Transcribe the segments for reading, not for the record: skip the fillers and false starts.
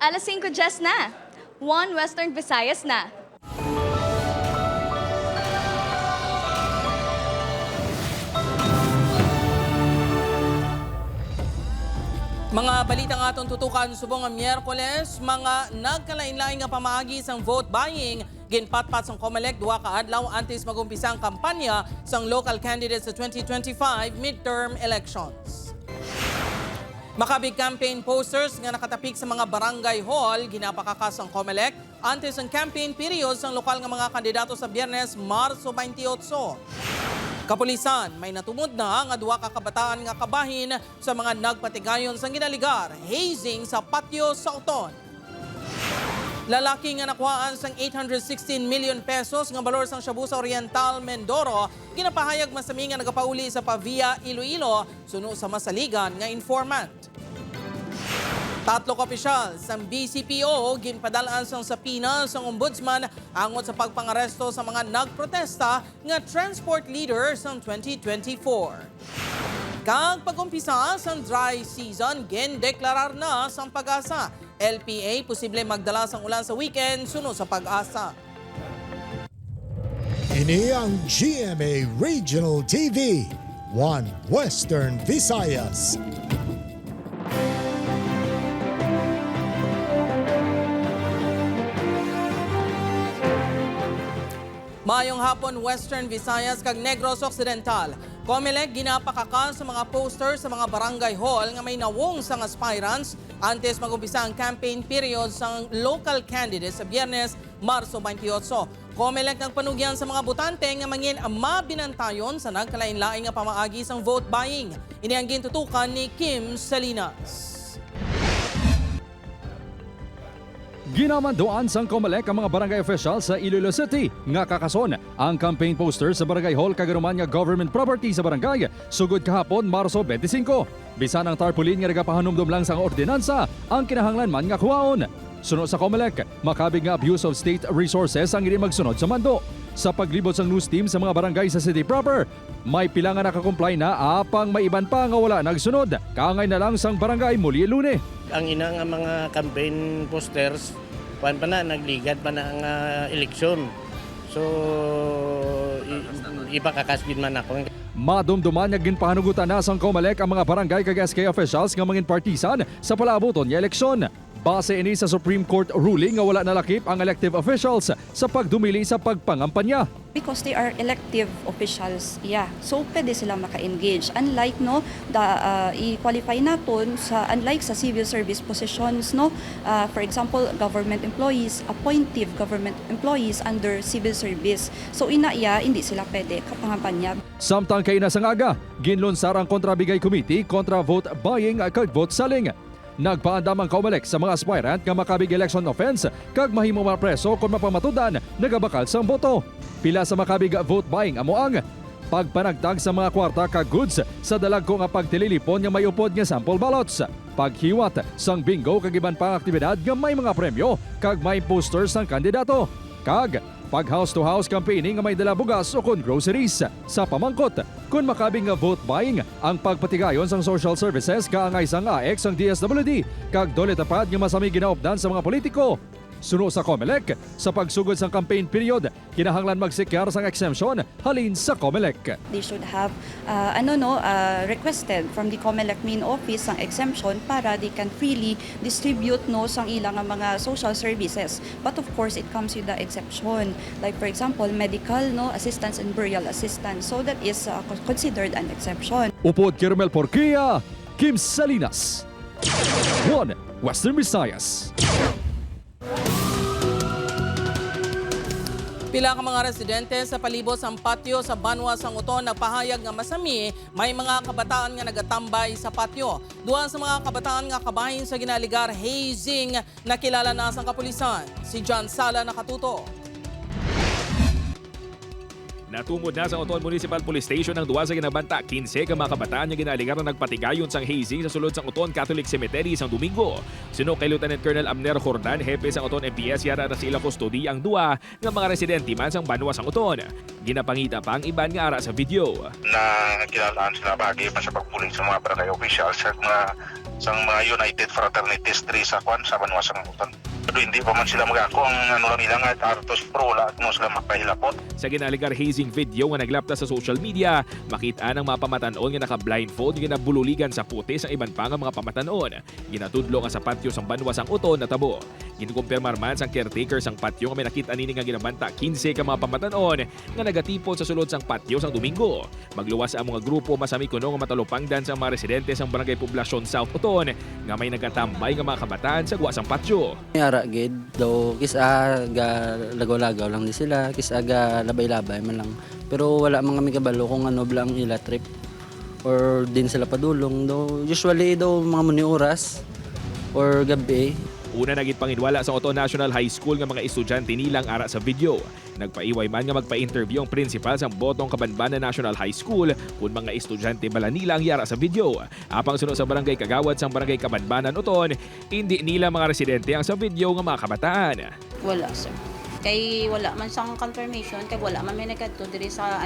Alas 5:10 na. 1 Western Visayas na. Mga balitang atong tutukan subong nga Miyerkules, mga nagkalain-lain nga pamaagi sang vote buying ginpatpat sang COMELEC duha ka adlaw antes magumpisa ang kampanya sang local candidates sa 2025 midterm elections. Makabig campaign posters nga nakatapik sa mga barangay hall ginapakakas ang COMELEC antes ang campaign period sang lokal nga mga kandidato sa Biyernes, Marso 28. Kapulisan, may natumod na nga duha ka kabataan nga kabahin sa mga nagpatigayon sa ginaligar, hazing sa patio sa Uton. Lalaki nga nakuhaan sang 816 million pesos nga balor sang shabu sa Oriental, Mindoro, ginapahayag masami nga nagapauli sa Pavia, Iloilo, suno sa masaligan nga informant. Tatlo ka opisyal sang BCPO ginpadalaan sang sapina sang ombudsman angot sa pagpangaresto sa mga nagprotesta nga transport leaders sang 2024. Kag pag-umpisa sang dry season, gindeklarar na sang Pag-asa. LPA posible magdala sang ulan sa weekend suno sa Pag-asa. Ini ang GMA Regional TV, 1 Western Visayas. Mayong hapon, Western Visayas kag Negros Occidental. COMELEC ginapakaka sa mga poster sa mga barangay hall nga may nawong sang aspirants antes magumpisa ang campaign period sang local candidates sa Biyernes, Marso 28. COMELEC nagpanugyan sa mga botante nga mangin mabinantayon sa nagkalain-lain nga pamaagi sang vote buying. Ini ang gintutukan ni Kim Salinas. Ginamanduan sang COMELEC ang mga barangay official sa Iloilo City nga kakason ang campaign poster sa barangay hall kagaruman nga government property sa barangay sugod kahapon Marso 25. Bisan ang tarpaulin nga nagapahanumdum lang sang ordinansa ang kinahanglan man nga kuwaon. Suno sa COMELEC, makabig nga abuse of state resources ang hindi magsunod sa mando. Sa paglibot sang news team sa mga barangay sa city proper, may pila nga nakakomply na apang may iban pa nga wala nagsunod. Kaangay na lang sang barangay muli Lune. Ang ina nga mga campaign posters, kuan pa na, nagligad pa na ang eleksyon. So, ipakakasbid man ako. Madumduman nga ginpahanugutan na sang COMELEC ang mga barangay kag SK officials nga mangin partisan sa palabuton nga eleksyon. Base ini sa Supreme Court ruling nga wala nalakip ang elective officials sa pagdumili sa pagpangampanya. Because they are elective officials, so pwede sila maka-engage. Unlike i-qualify naton sa unlike sa civil service positions, for example, government employees, appointive government employees under civil service. So hindi sila pwede kapangampanya. Samtang kay nasangaga, ginlunsar ang kontrabigay committee kontra vote buying kag vote selling. Nagpaandam ang COMELEC sa mga aspirant nga makabig election offense kag mahimo mapreso kung mapamatudan nagabakal sang boto. Pila sa makabig vote buying amo ang pagpanagtag sa mga kwarta kag goods sa dalagko nga pagtililipon nga may upod nga sample ballots, paghiwat sang bingo kag iban pang aktibidad nga may mga premyo kag may posters sang kandidato, kag pag house-to-house campaigning nga may dala bugas o kon groceries. Sa pamangkot, kung makabing nga vote buying, ang pagpatigayon sang social services kaangay sang AX ang DSWD, kag dole tapad nga masami ginaupdan sa mga politiko. Suno sa COMELEC, sa pagsugod sang campaign period, kinahanglan magsikar sang exemption halin sa COMELEC. They should have requested from the COMELEC main office ang exemption para they can freely distribute sang ilang mga social services. But of course, it comes with the exception. Like for example, medical assistance and burial assistance. So that is considered an exception. Upod Kirmel Porquia, Kim Salinas, 1 Western Visayas. Pila ka mga residente sa palibot sang patio sa Banwa sang Uton nagpahayag nga masami may mga kabataan nga nagatambay sa patio. Duha sa mga kabataan nga kabahin sa ginaligar hazing nakilala na sang kapulisan. Si John Sala nakatuto. Natumod na sa Uton Municipal Police Station ang duwa sa ginabanta 15 ka mga kabataan nga ginaligar na nagpatigayon sang hazing sa sulod sang Uton Catholic Cemetery sang Domingo. Sino kay Lieutenant Colonel Amner Jordan, hepe sang Uton MPS, yara na sila kustodi ang duwa nga mga residente man sang Banwa sang Uton. Ginapangita pa ang iban nga ara sa video. Na kinalaan sila bagay pa sa pagpuling sa mga barangay officials at mga sang mga United Fraternities 3 sa Banwasang Uton. Pero hindi pa man sila magako ang lang ilang at artos pro wala mo sila mapahilapot. Sa ginaligar hazing video nga naglapta sa social media, makita ng mga pamatanon nga naka-blindfold nga nabululigan sa puti sa iban pa nga mga pamatanon. Ginatudlo nga sa patio sang Banwasang Uton natabo. Ginukumpirmar man sang caretaker sang patio nga may nakita nini nga ginabanta 15 ka mga pamatanon nga nagatipon sa sulod sang patio sang Domingo. Magluwas ang mga grupo masami kuno nga matalupangdan sa mga residente sang Barangay Poblasyon South Uton nga may nagatambay nga mga kabataan sa guwasang patio. Ara gid daw kisa ga lagaw-lagaw lang di sila, kisa ga labay-labay man lang. Pero wala man kami kabalo kung ano blang ila trip or din sila padulong daw. Usually daw mga muni oras or gabi. Una nagit panginwala sa Oton National High School nga mga estudyante nilang ara sa video. Nagpaiway man nga magpa-interview ang principal sa Botong Kabanbanan National High School kung mga estudyante bala nila ang yara sa video. Apang sunod sa barangay Kagawad sa barangay Kabanbanan Oton, hindi nila mga residente ang sa video nga mga kabataan. Wala, sir. Kay wala man siyang confirmation, kay wala man may nagkadto diri sa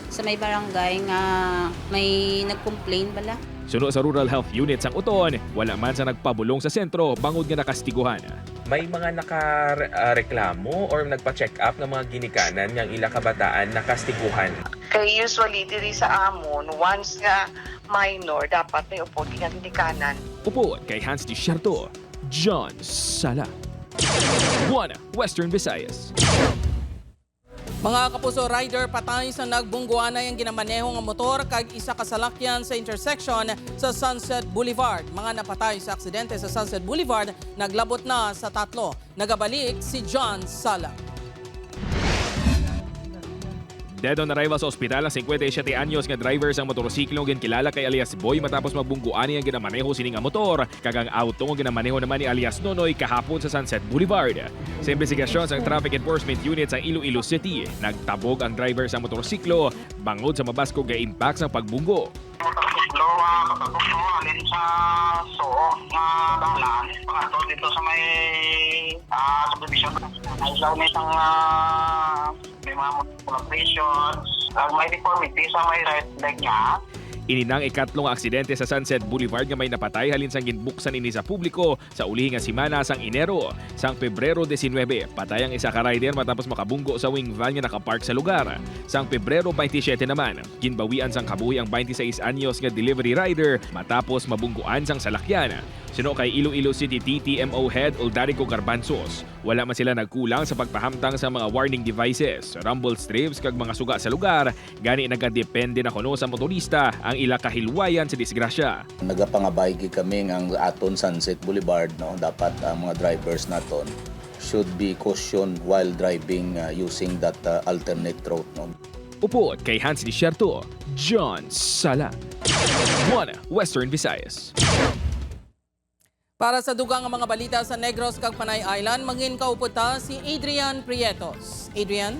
sa may barangay nga may nag-complain bala. Sunod sa Rural Health Unit sang Uton, wala man sa nagpabulong sa sentro bangod nga nakastiguhan. May mga nakareklamo or nagpa-check up ng mga ginikanan ng ila kabataan nakastiguhan. Kay usually diri sa amon, once nga minor, dapat may upo ginikanan. Upo kay Hans Desierto, John Sala. 1 Western Visayas. Mga kapuso, rider patay sa nagbungguanay ang ginamaneho nga motor kag isa ka salakyan sa intersection sa Sunset Boulevard. Mga napatay sa aksidente sa Sunset Boulevard naglabot na sa 3. Nagabalik si John Sala. Dead on arrival sa ospital ang 57 anyos nga driver sang motorsiklo nga kilala kay alias Boy matapos magbungguani ang ginamaneho sining nga motor. Kagang auto nga ginamaneho naman ni alias Nonoy kahapon sa Sunset Boulevard. Sa investigasyon sa Traffic Enforcement Unit sa Iloilo City, nagtabog ang driver sa motorsiklo bangod sa mabaskog nga impact sa pagbunggo. Motorsiklo katabok mo alin sa Soo nga dalan pangato dito sa may subdivision. Ay daw may isang may mga operations, may deformity sa may right leg niya. Ininang ikatlong aksidente sa Sunset Boulevard nga may napatay halin sang ginbuksan ini sa publiko sa uli nga simana sang Enero. Sang Pebrero 19, patay ang isa ka rider matapos makabunggo sa wing van nga nakapark sa lugar. Sang Pebrero 27 naman, ginbawian sang kabuhi ang 26 anyos nga delivery rider matapos mabungguan sang salakyan. Sino kay Iloilo City TTMO Head Uldarico Garbanzos, wala man sila nagkulang sa pagpahamtang sa mga warning devices, rumble strips kag mga suga sa lugar, gani nagadepende na kuno sa motorista ang ila kahilwayan sa disgrasya. Nagapangabaygi kami ang aton Sunset Boulevard, no, dapat ang mga drivers naton should be cautioned while driving using that alternate route, no. Upot kay Hans Desierto, John Sala. 1 Western Visayas. Para sa dugang mga balita sa Negros kag Panay Island, mangin kauputa si Adrian Prietos. Adrian?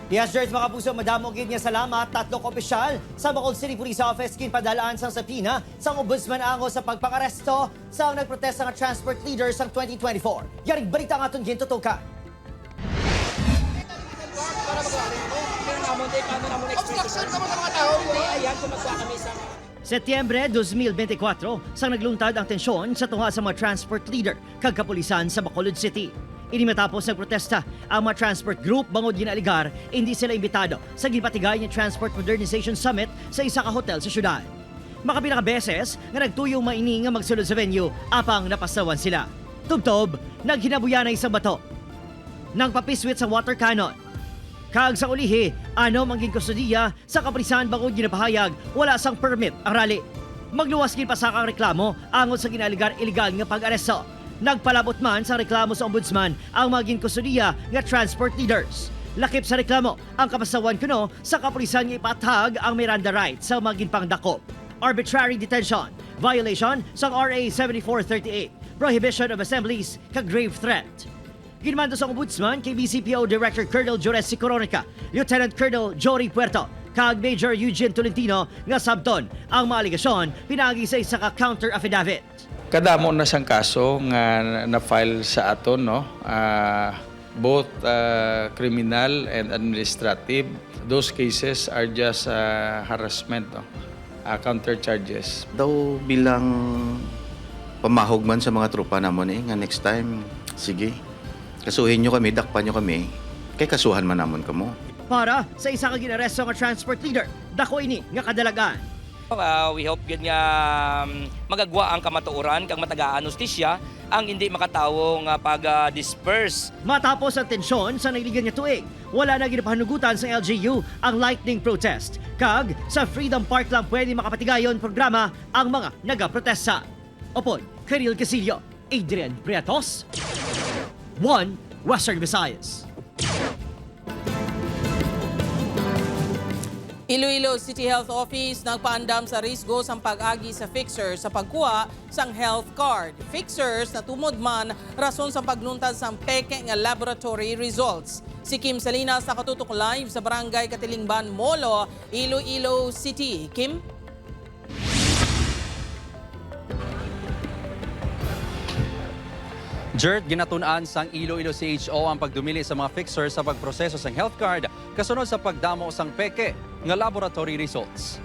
Yes, George, mga puso, madamo gid niya salamat. 3 opisyal sa Bacolod City Police Office ginpadalaan sang sapina sang ombudsman ango sa pagpangaresto sa nagprotesta nga transport leaders sang 2024. Yaring balita nga aton gintutukan. Setyembre 2024, sang nagluntad ang tensyon sa tunga sa mga transport leader kag kapulisan sa Bacolod City. Ini matapos nagprotesta ang mga transport group bangod ginaligar hindi sila imbitado sa ginpatigay ng Transport Modernization Summit sa isa ka hotel sa syudad. Makapila ka beses nga nagtuyong maini nga magsulod sa venue apang napasawan sila. Tubtob, naghinabuyanay sa bato. Nang papiswit sa water cannon. Kag sa ulihi, ano mangging kustudiya sa kapulisan bangod ginapahayag wala sang permit ang rally. Magluwas gin pasakang reklamo angon sa ginaligar illegal nga pag-aresto. Nagpalabot man sa reklamo sa ombudsman ang maging kustudiya nga transport leaders. Lakip sa reklamo ang kapasawan kuno sa kapulisan nga ipatag ang Miranda rights sa maging pangdakop. Arbitrary detention, violation sa RA 7438, prohibition of assemblies kag grave threat. Ginmando sa ombudsman kay BCPO Director Colonel Jores Coronica, Lieutenant Colonel Jory Puerto, kag Major Eugene Tolentino nga sabton ang mga aligasyon pinagi sa isa ka counter affidavit. Kadamo na sang kaso nga na-file sa aton, no? Both criminal and administrative. Those cases are just harassment, no? Counter charges. Daw bilang pamahog man sa mga tropa namon nga next time, sige, kasuhin nyo kami, dakpan nyo kami, kay kasuhan man namon kamo. Para sa isa ka ginaresto nga transport leader, dako ini nga kadalagan. We hope yun nga magagwa ang kamatuoran kang matagaan hustisya ang hindi makatawo nga pag-disperse. Matapos ang tensyon sa nailigan niya tuig, wala na ginapahanugutan sa LGU ang lightning protest. Kag sa Freedom Park lang pwede makapatigayon programa ang mga nagaprotesta. Opon, Karil Casillo, Adrian Prietos, 1 Western Visayas. Iloilo City Health Office nagpaandam sa risgo sa pag-agi sa fixer sa pagkuha sang health card. Fixers na tumod man rason sa pagluntad sa peke nga laboratory results. Si Kim Salinas nakatutok live sa Barangay Katilingban, Molo, Iloilo City. Kim? Jert, ginatunan sang Iloilo CHO ang pagdumili sa mga fixers sa pagproseso sang health card kasunod sa pagdamo sang peke nga laboratory results.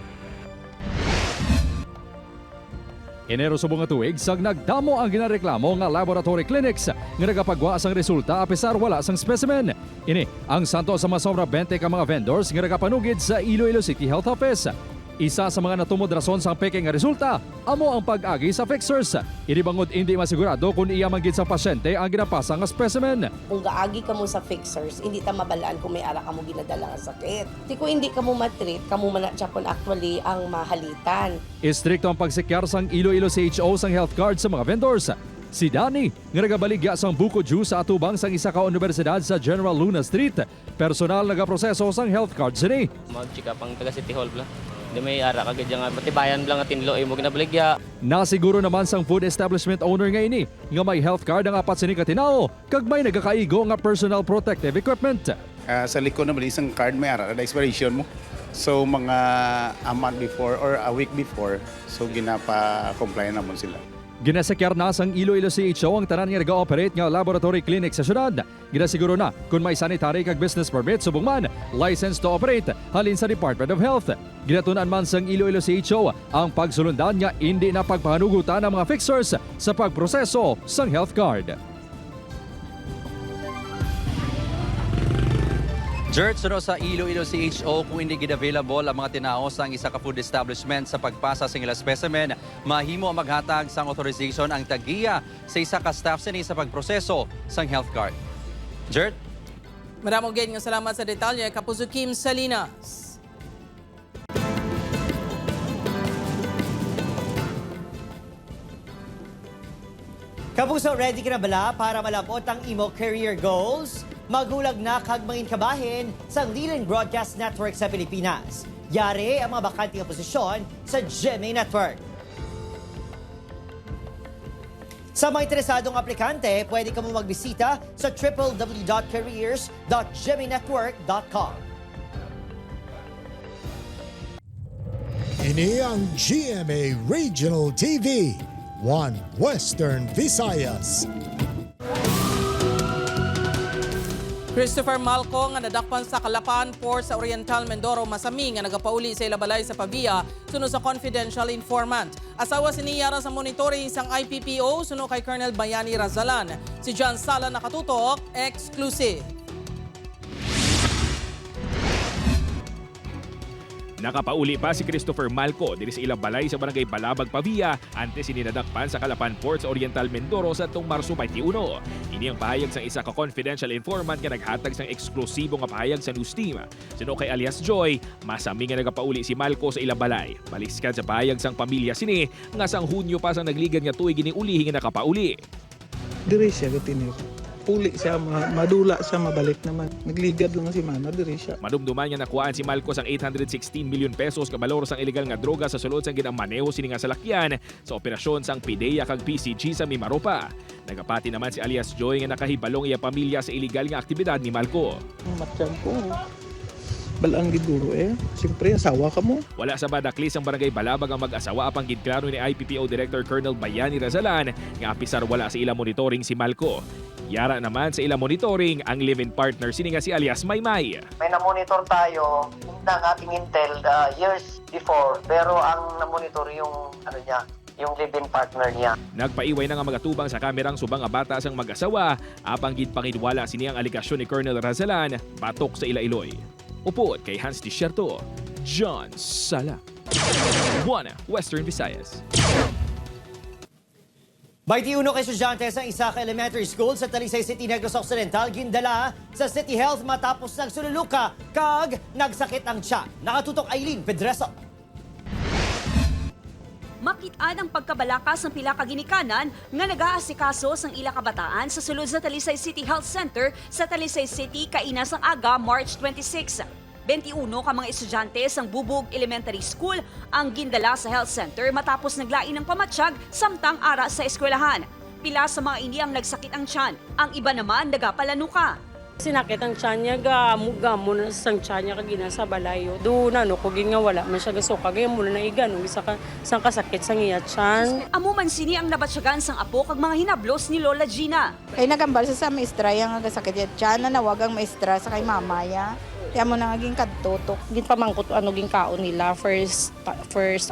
Enero subong nga tuig, sang nagdamo ang ginareklamo nga laboratory clinics nga nagapagwa sang resulta apisar wala sang specimen. Ini ang santo sa mga sobra 20 ka mga vendors nga nagapanugid sa Iloilo City Health Office. Isa sa mga natumod rason sa peke nga resulta, amo ang pag-agi sa fixers. Inibangod hindi masigurado kung iya manggid sa pasyente ang ginapasa nga specimen. Kung gaagi ka mo sa fixers, hindi ta mabalaan kung may ara ka mo ginadala nga sakit. Di kung hindi ka mo matreat, ka mo manatsyapon actually ang mahalitan. Istrikto ang pagsikyar sang Iloilo CHO sang health card sa mga vendors. Si Danny, nga nagabaligya sang buko juice sa atubang sang isa ka universidad sa General Luna Street. Personal nagaproseso sang health card sini. Mag-check up ang taga City Hall bla. Di may ara kagad nga matibayan lang at tinlo mo ginabaligya. Nasiguro naman sang food establishment owner nga ini nga may health card ang apat sini ka tinao kag may nagakaigo nga personal protective equipment. Sa likod naman isang card may ara na expiration mo. So mga a month before or a week before, so ginapa-comply naman sila. Ginasakyar na sang Iloilo CHO ang tanan nga nag-ooperate nga laboratory clinic sa syudad. Ginasiguro na kung may sanitary kag business permit subong man, license to operate halin sa Department of Health. Ginatunan man sang Iloilo CHO ang pagsulundan nga hindi na pagpahanugutan ang mga fixers sa pagproseso sang health card. Jert, suno sa Iloilo CHO kung hindi gid-available ang mga tinao sang isa ka food establishment sa pagpasa sa ila specimen, mahimo ang maghatag sang authorization ang tagiya sa isa ka staff sini sa pagproseso sang health card. Jert? Maraming nga salamat sa detalye, Kapuso Kim Salinas. Kapuso, ready ka na bala para malabot ang imo career goals? Magulag na kag mangin kabahin sa leading broadcast network sa Pilipinas. Yari ang mga bakante nga posisyon sa GMA Network. Sa mga interesadong aplikante, pwede ka mo magbisita sa www.careers.gmanetwork.com. Ini ang GMA Regional TV, 1 Western Visayas. Christopher Malco nga nadakpan sa Calapan Port sa Oriental Mindoro Masami nga nagapauli sa ilabalay sa Pavia suno sa confidential informant. Asawa si Niyara sa monitoring sang IPPO suno kay Colonel Bayani Razalan. Si John Sala nakatutok, exclusive. Nakapauli pa si Christopher Malco diri sa ilang balay sa Barangay Balabag, Pavia antes ininadakpan sa Calapan Port sa Oriental Mindoro sa tong Marso 21. Ini ang pahayag sang isa ka confidential informant nga naghatag sang eksklusibo nga pahayag sa news team. Sino kay alias Joy, masami nga nagapauli si Malco sa ilang balay. Baliskad sa pahayag sang pamilya sini nga sang Hunyo pa sang nagligan nga tuig giniulihi nga nakapauli. Diri siya gatinir. Puli siya, madula siya, mabalik naman. Nagligad lang si mama, diri siya. Madumduman nga nakuhaan si Malcos ang 816 million pesos kabalor sang illegal nga droga sa sulod sang ginamaneho sini nga salakyan sa operasyon sang PIDEA kag PCG sa Mimaropa. Nagapati naman si alias Joy nga nakahibalong iya pamilya sa illegal nga aktibidad ni Malco. Matyan ko. Balang giduro Siyempre, asawa ka mo. Wala sa badaklis ang Barangay Balabag ang mag-asawa apang gidklaro ni IPPO Director Colonel Bayani Razalan nga apisar wala sa ilang monitoring si Malco. Yara naman sa ilang monitoring ang live-in partner sini nga si alias Maymay. May na-monitor tayo ng ating intel years before pero ang na-monitor yung yung live-in partner niya. Nagpaiway na nga magatubang sa kamerang subang nga bata sang mag-asawa, apang ginpanginwala siniyang aligasyon ni Colonel Razalan, batok sa Ilailoy. Upod kay Hans Desierto, John Sala. 1 Western Visayas. 21 ka estudyante sa Isaka Elementary School sa Talisay City, Negros Occidental gindala sa City Health matapos nagsululuka kag nagsakit ang tiyan. Nakatutok Aileen Pedreso. Makitaan ang pagkabalakas ng pila ka ginikanan nga nag-aasikaso sang ila kabataan sa sulod sa Talisay City Health Center sa Talisay City kainas ang aga March 26. 21 ka mga estudyante sang Bubog Elementary School ang gindala sa health center matapos naglain ng pamatsyag samtang ara sa eskwelahan. Pila sa mga ini ang nagsakit ang tiyan, ang iba naman nagapalanuka. Sinakit ang tiyan niya, gamo na sang tiyan niya kagina sa balayo. Doon kugin nga wala man siya gaso kagaya muna na igano, sang kasakit sang iya tiyan. Amuman sini ang nabatsyagan sang apo kag mga hinablos ni Lola Gina. Kay nagambal sa maestra yang nagasakit ya tiyan na nawagang maestra sa kay mamaya. Kaya mo na naging kadtotok. Gin pamangkot ging kaon nila first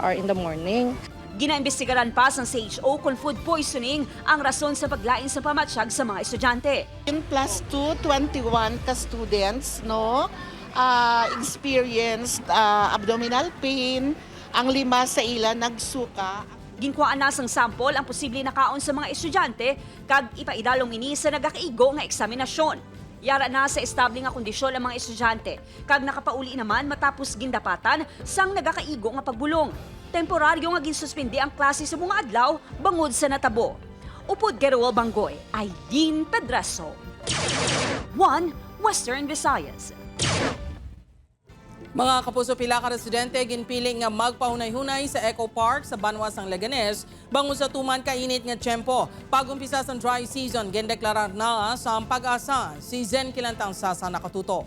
hour in the morning. Ginaimbestigaran pa sa CHO kung food poisoning ang rason sa paglain sa pamatsyag sa mga estudyante. In plus 2, 21 ka students, no? Experienced abdominal pain. Ang 5 sa ila nagsuka. Ginkuhaan na sang sample ang posible nakaon sa mga estudyante kag ipaidalong ini sa nagakaigo nga eksaminasyon. Yara na sa estable nga kondisyon ang mga estudyante kag nakapauli naman matapos gindapatan sang nagakaigo nga pagbulong. Temporaryo nga ginsuspindi ang klase sa mga adlaw bangod sa natabo. Upod Gerwal Banggoy, Aileen Pedreso. 1 Western Visayas. Mga kapuso, pila ka residente ginpiling nga magpahunay-hunay sa Eco Park sa Banwas ng Leganes bangon sa tuman kainit nga tiyempo. Pag-umpisa sa dry season, gindeklarar na sa Pag-asa. Si Zen Kilantang Sasa nakatuto.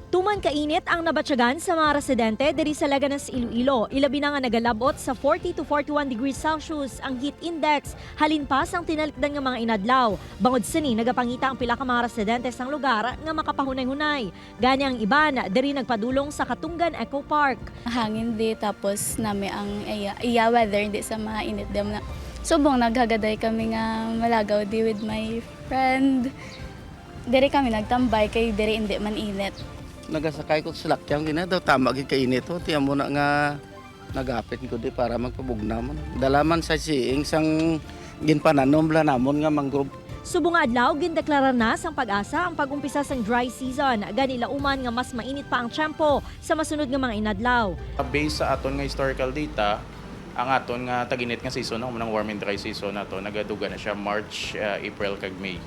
Tuman kainit ang nabatsyagan sa mga residente diri sa Leganes, Iloilo. Ilabi na nga nagalabot sa 40 to 41 degrees Celsius ang heat index. Halin pa sang tinalikdan nga mga inadlaw. Bangod sini nagapangita ang pila ka mga residente sang lugar nga makapahunay-hunay. Gani ang iban diri nagpadulong sa Katunggan Eco Park. Hangin di tapos nami ang iya weather di sa mga init dem na. Subong naghagaday kami nga malagaw di with my friend. Diri kami nagtambay kay diri hindi man init. Nagasakay ko sa lakyang daw tama gid kainit ho tiyan mo na nga nagapit ko di para magpabugnamon. Dalaman sa siing sang ginpananom bla namon nga mangrove. Subong adlaw gindeklarar na sang Pag-asa ang pag-umpisa sang dry season. Gani lauman nga mas mainit pa ang tiyempo sa masunod nga mga inadlaw. Based sa aton nga historical data, ang aton nga tag-init nga season ng warm and dry season nato nagaduga na siya March, April kag May.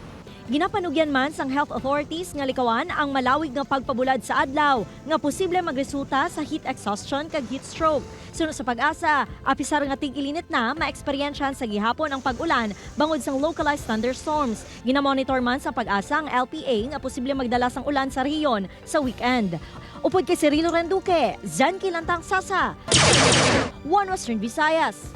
Ginapanugyan man sang health authorities nga likawan ang malawig nga pagpabulad sa adlaw nga posible magresulta sa heat exhaustion kag heat stroke. Sunod sa Pag-asa, apisar nga tig-ilinit na maeksperiensyahan sa gihapon ang pag-ulan bangod sang localized thunderstorms. Ginamonitor man sa Pag-asa ang LPA nga posible magdala sang ulan sa rehiyon sa weekend. Upod kay Cirilo Renduque, Zen Kilantang Sasa, 1 Western Visayas.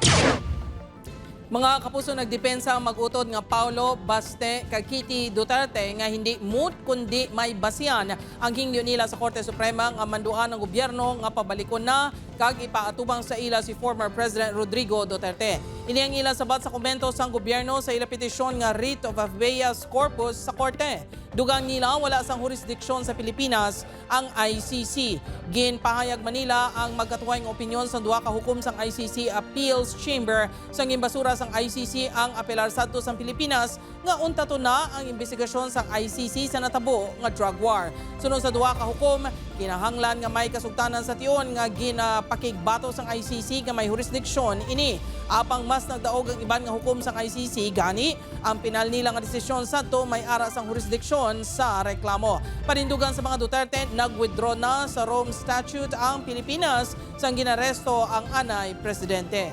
Mga kapuso, nagdepensa ang mag-utod nga Paulo Baste kag Kitty Duterte nga hindi moot kundi may basihan ang hingyo nila sa Korte Suprema nga manduan ng gobyerno nga pabalikon na kag ipaatubang sa ila si former President Rodrigo Duterte. Ini ang ila sabat sa komento sang gobyerno sa ila petisyon nga writ of habeas corpus sa Korte. Dugang nila wala sang jurisdiksyon sa Pilipinas ang ICC. Ginpahayag Manila ang magkatuwang opinyon sa duha ka hukom sang ICC Appeals Chamber sang gimbasura sang ICC ang apelar sadto sang Pilipinas nga untato na ang investigasyon sang ICC sa natabo nga drug war. Sunod sa duha ka hukom, kinahanglan nga may kasugtanan sa tion nga ginapakigbato sang ICC nga may jurisdiksyon ini. Apang mas nagdaog ang iban nga hukom sang ICC gani ang pinal nila nga desisyon sadto may ara sang jurisdiksyon sa reklamo. Panindugan sa mga Duterte, nag-withdraw na sa Rome Statute ang Pilipinas sang ginaresto ang anay presidente.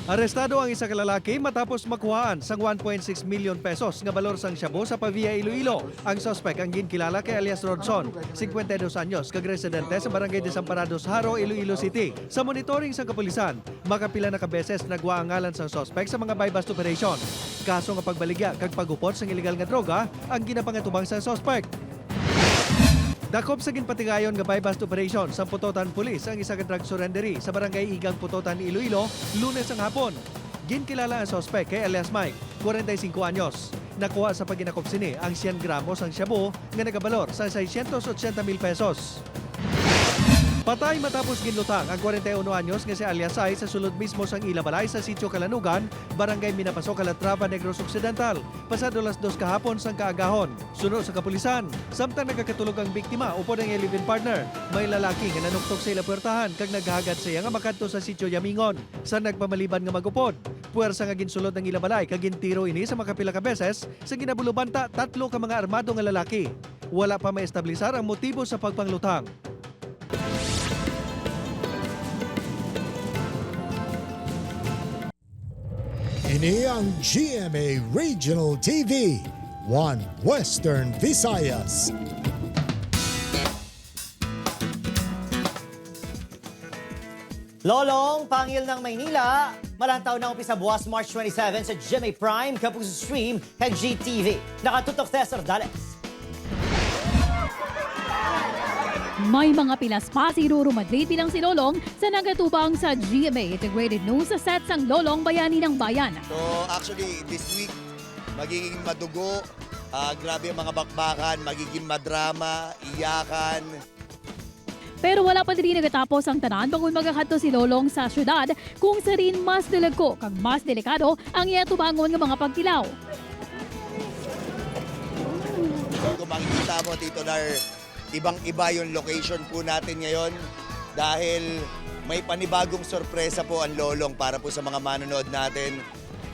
Arestado ang isa ka lalaki matapos makuhaan sang 1.6 million pesos nga balor sang shabu sa Pavia, Iloilo. Ang suspect ang ginkilala kay alias Rodson, 52 anyos, kag residente sa Barangay Desamparados, Haro, Iloilo City. Sa monitoring sa kapulisan, makapila na kabeses nagwa ang ngalan sang suspect sa mga buy-bust operation. Kaso nga pagbaligya kag pagupot sang illegal nga droga ang ginapangatubang sa suspect. Dakop sa ginpatigayon nga bypass operation sa Putotan Police ang isa ka drug surrendery sa barangay Igang Putotan, Iloilo, Lunes ang hapon. Ginkilala ang suspect kay alias Mike, 45 anyos. Nakuha sa paginakop sini ang 100 gramos ang shabu nga nagabalor sa 680,000 pesos. Patay matapos ginlutang ang 41 anyos nga si alias Ay sa sulod mismo sang Ilabalay sa Sitio Kalanugan, barangay Minapaso, Calatrava, Negros Occidental, pasado las 2 kahapon sang kaagahon. Sunod sa kapulisan, samtang nagkakatulog ang biktima upod ang live-in partner, may lalaki nga nanuktok sa ila puwertahan kag naghagad siya nga makadto sa Sitio Yamingon sa nagpamaliban nga magupod. Puwersa nga ginsulod ng Ilabalay kag gintiro ini sa makapila ka beses sa ginabulubanta 3 ka mga armado nga lalaki. Wala pa maestablisar ang motibo sa pagpanglutang. Ini ang GMA Regional TV, One Western Visayas. Lolong, Pangil ng Maynila, malantaw na umpisa buwas March 27 sa GMA Prime, kapag stream kag GTV. Nakatutok Cesar Dales. May mga pilas pa si Ruru Madrid bilang si Lolong sa nagatubang sa GMA Integrated News sa set sang Lolong Bayani ng Bayan. So actually this week magiging madugo, grabe ang mga bakbakan, magiging madrama, iyakan. Pero wala pa din nagatapos ang tanan bago magkakadto si Lolong sa syudad kung sa rin mas dalagko kag mas delikado ang iyatubangon ng mga pagtilaw. Kung makikita mo, Tito Nar, ibang-iba yung location po natin ngayon dahil may panibagong sorpresa po ang Lolong para po sa mga manonood natin.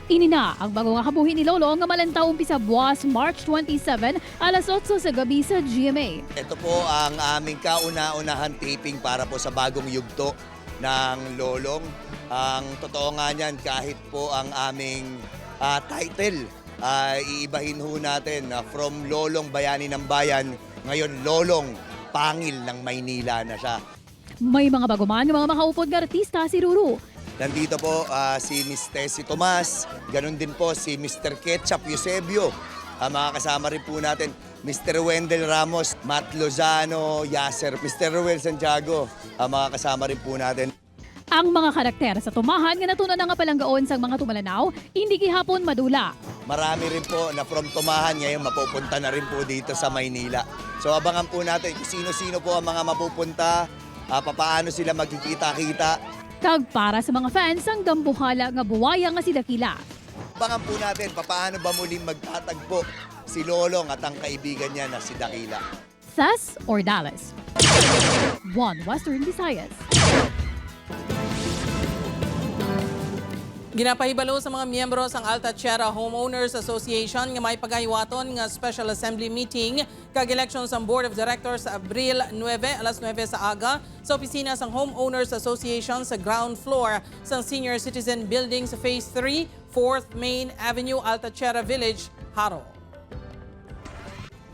Ini na ang bago nga kabuhi ni Lolong nga malantaw umpisa buwas March 27 alas 8 sa gabi sa GMA. Ito po ang aming kauna-unahan taping para po sa bagong yugto ng Lolong. Ang totoo nga niyan, kahit po ang aming title, iibahin ho natin from Lolong Bayani ng Bayan, ngayon Lolong Pangil ng Maynila na siya. May mga baguman ng mga makaupod nga artista si Ruru. Nandito po si Miss Tessie Tomas, ganun din po si Mr. Ketchup Eusebio. Mga kasama rin po natin Mr. Wendell Ramos, Matt Lozano, Yasser, Mr. Ruel Santiago. Mga kasama rin po natin. Ang mga karakter sa tumahan nga natunan na nga palanggaon sang mga tumalanaw, hindi gihapon madula. Marami rin po na from Tumahan ngayon mapupunta na rin po dito sa Maynila. So abangan po natin kung sino-sino po ang mga mapupunta, papaano sila magkikita-kita. Kag para sa mga fans ang dambuhala nga buwaya nga si Dakila. Abangan po natin papaano ba muling magtatagpo si Lolong at ang kaibigan niya na si Dakila. Sas or Dallas? One Western Visayas. Ginapahibalo sa mga miyembro sang Alta-Tierra Homeowners Association nga may pagahiwaton nga special assembly meeting kag election sang Board of Directors sa Abril 9 alas 9 sa aga sa opisina sang Homeowners Association sa ground floor sang Senior Citizen Building sa Phase 3, 4th Main Avenue, Alta-Tierra Village, Haro.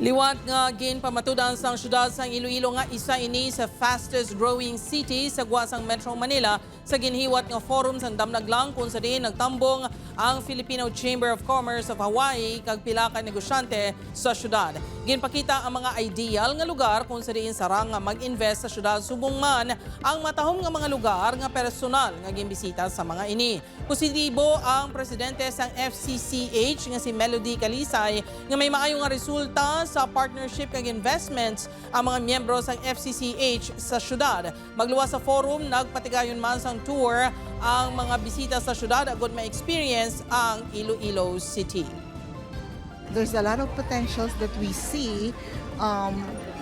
Liwat nga ginpamatudan sang syudad sang Iloilo nga isa ini sa fastest growing city sa guwasang Metro Manila sa ginhiwat nga forum sang damnaglang kung sa diin nagtambong ang Filipino Chamber of Commerce of Hawaii kag pila ka negosyante sa syudad. Ginpakita ang mga ideal nga lugar kung sa diin sarang nga mag-invest sa syudad subong man ang matahom nga mga lugar nga personal nga ginbisita sa mga ini. Positibo ang presidente sang FCCH nga si Melody Calisay nga may maayo nga resulta sa partnership kag investments ang mga miyembro sang FCCH sa syudad. Magluwas sa forum, nagpatigayon man sang tour ang mga bisita sa syudad agud ma-experience ang Iloilo City. There's a lot of potentials that we see,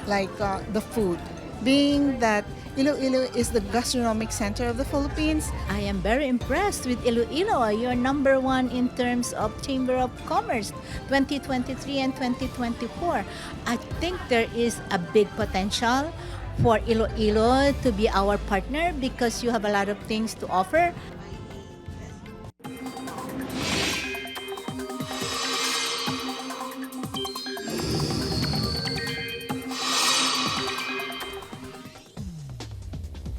like the food, being that Iloilo is the gastronomic center of the Philippines. I am very impressed with Iloilo. You're number one in terms of Chamber of Commerce 2023 and 2024. I think there is a big potential for Iloilo to be our partner because you have a lot of things to offer.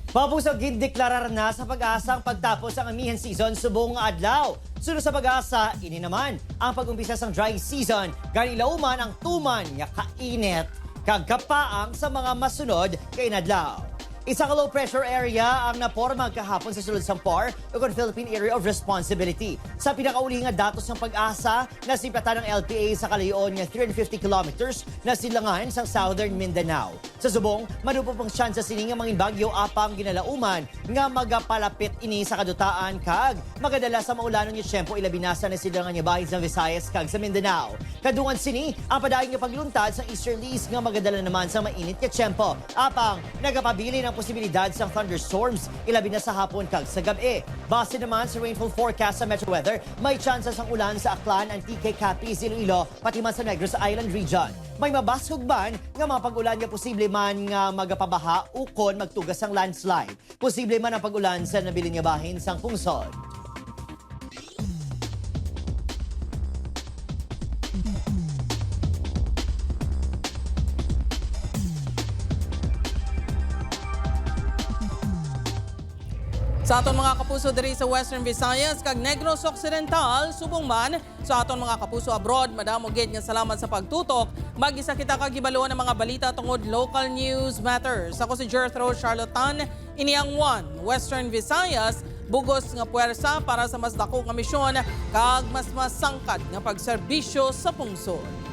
Papusog gindeklarar na sa pag-asang pagtapos ang amihan season subong nga adlaw. Sunod sa pag-asa, ini naman ang pag-umpisa sang dry season. Ganilauman ang tuman nga kainit kag kapaang sa mga masunod kay inadlaw. Isang low pressure area ang naporma kahapon sa sulod Sampar ug Philippine Area of Responsibility. Sa pinakauli nga datos ng pag-asa na siplatan ng LPA sa kalayon nga 350 kilometers na silangan sa Southern Mindanao. Sa subong, manupo pang tsansa sini nga mangin bagyo apang ginalauman nga magapalapit ini sa kadutaan kag magadala sa maulanon nga tiyempo ilabinasa na silangan nga bahin sa Visayas kag sa Mindanao. Kadungan sini ang padayon nga pagluntad sa easterlies nga magadala naman sa mainit nga tiyempo apang nagapabili ng posibilidad sa thunderstorms ilabi na sa hapon kag sa gabi. Base naman sa rainfall forecast sa Metro Weather, may tsansa sang ulan sa Aklan, Antique, Capiz, Iloilo, pati man sa Negros Island region. May mabasog ban nga mga pag-ulan nga posible man nga magapabaha ukon magtugas ang landslide. Posible man ang pag-ulan sa nabilin nga bahin sang pungsod. Sa aton mga kapuso diri sa Western Visayas kag Negros Occidental, subong man sa aton mga kapuso abroad, madamo gid nga salamat sa pagtutok. Mag-isa kita kag gibaluan ng mga balita tungod local news matters. Ako si Jethro Charlatan, ini ang One Western Visayas, bugos nga puwersa para sa mas dako nga misyon kag mas masangkad nga pagserbisyo sa pungsod.